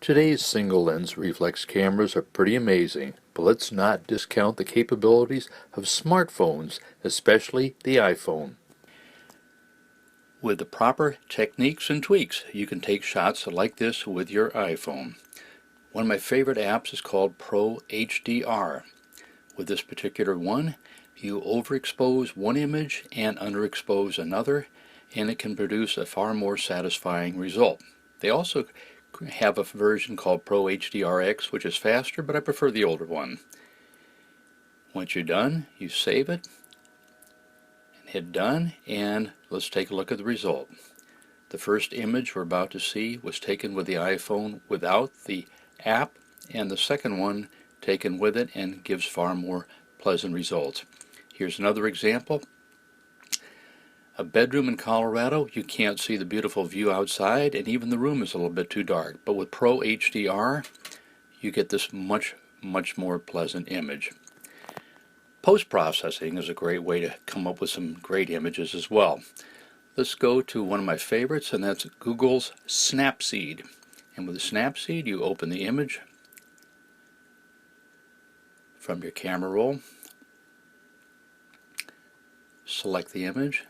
Today's single lens reflex cameras are pretty amazing, but let's not discount the capabilities of smartphones, especially the iPhone. With the proper techniques and tweaks, you can take shots like this with your iPhone. One of my favorite apps is called Pro HDR. With this particular one, you overexpose one image and underexpose another, and it can produce a far more satisfying result. They also have a version called Pro hdr-x, which is faster, but I prefer the older one. Once you're done, you save it and hit done, and let's take a look at the result. The first image we're about to see was taken with the iPhone without the app, and the second one taken with it and gives far more pleasant results. Here's another example. A bedroom in Colorado, you can't see the beautiful view outside, and even the room is a little bit too dark. But with Pro HDR, you get this much more pleasant image. Post-processing is a great way to come up with some great images as well. Let's go to one of my favorites, and that's Google's Snapseed. And with the Snapseed, you open the image from your camera roll, select the image,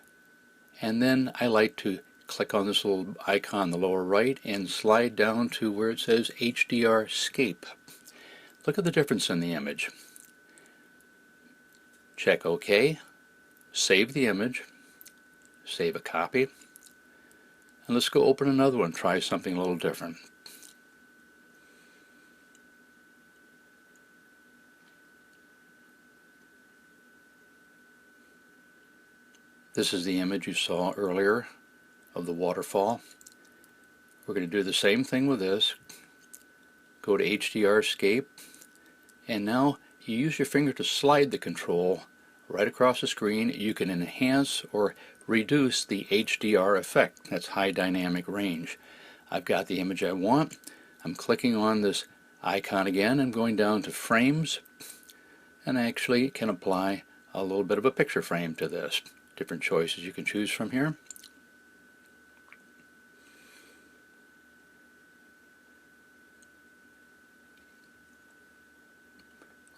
and then I like to click on this little icon in the lower right and slide down to where it says hdr-scape. Look at the difference in the image. Check OK, save the image, save a copy, and let's go open another one, try something a little different. This is the image you saw earlier of the waterfall. We're going to do the same thing with this. Go to hdr-scape, and now you use your finger to slide the control right across the screen. You can enhance or reduce the HDR effect. That's high dynamic range. I've got the image I want. I'm clicking on this icon again and going down to frames, and I actually can apply a little bit of a picture frame to this. Different choices you can choose from here.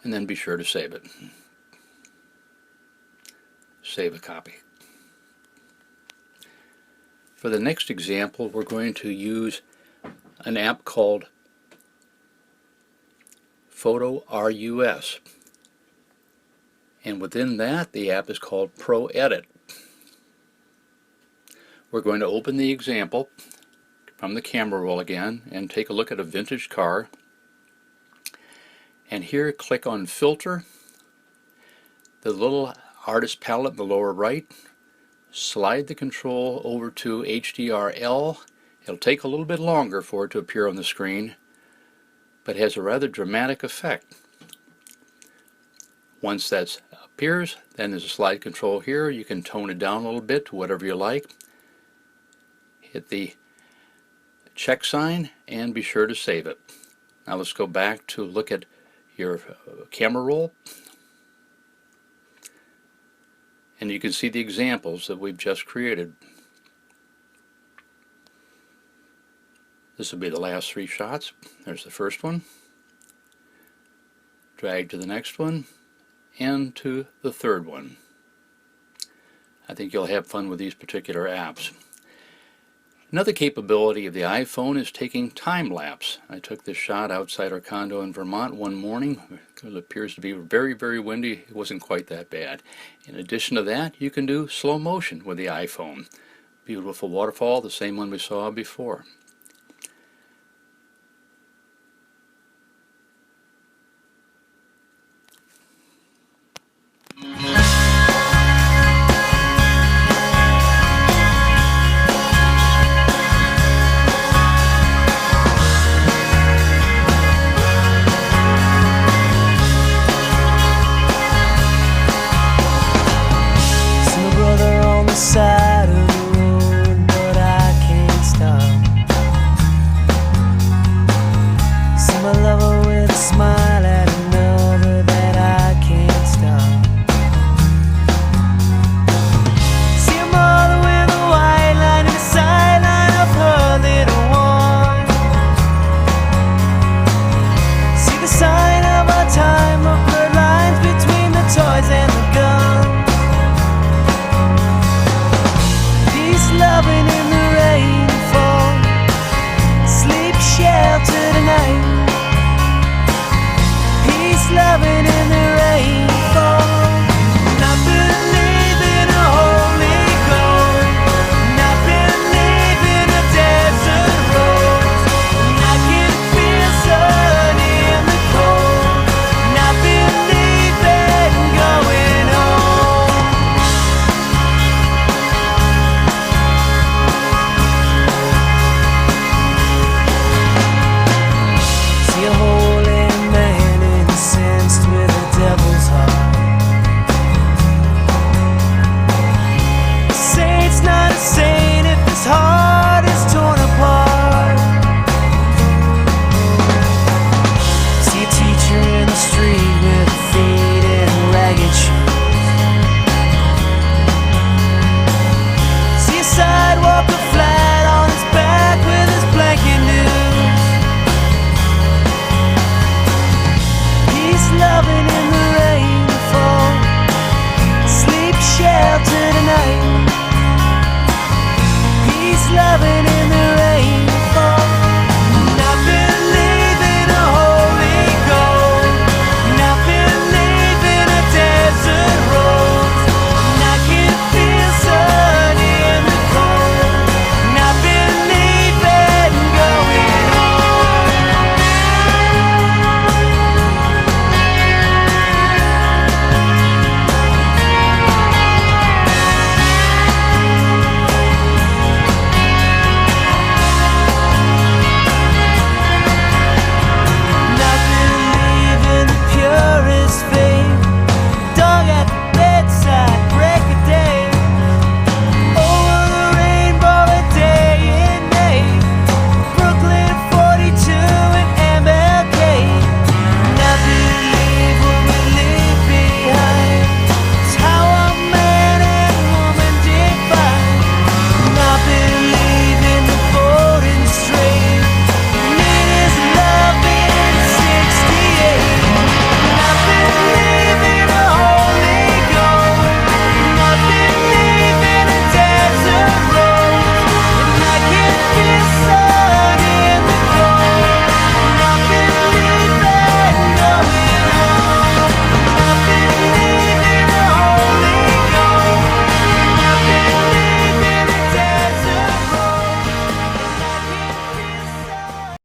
And then be sure to save it. Save a copy. For the next example, we're going to use an app called FotoRus. And within that, the app is called Pro Edit. We're going to open the example from the camera roll again and take a look at a vintage car. And here, click on Filter, the little artist palette in the lower right, slide the control over to HDR-L. It'll take a little bit longer for it to appear on the screen, but has a rather dramatic effect. Once that appears, then there's a slide control here. You can tone it down a little bit to whatever you like. Hit the check sign and be sure to save it. Now let's go back to look at your camera roll, and you can see the examples that we've just created. This will be the last three shots. There's the first one. Drag to the next one and to the third one. I think you'll have fun with these particular apps. Another capability of the iPhone is taking time-lapse. I took this shot outside our condo in Vermont one morning. It appears to be very windy. It wasn't quite that bad. In addition to that, you can do slow motion with the iPhone. Beautiful waterfall, the same one we saw before.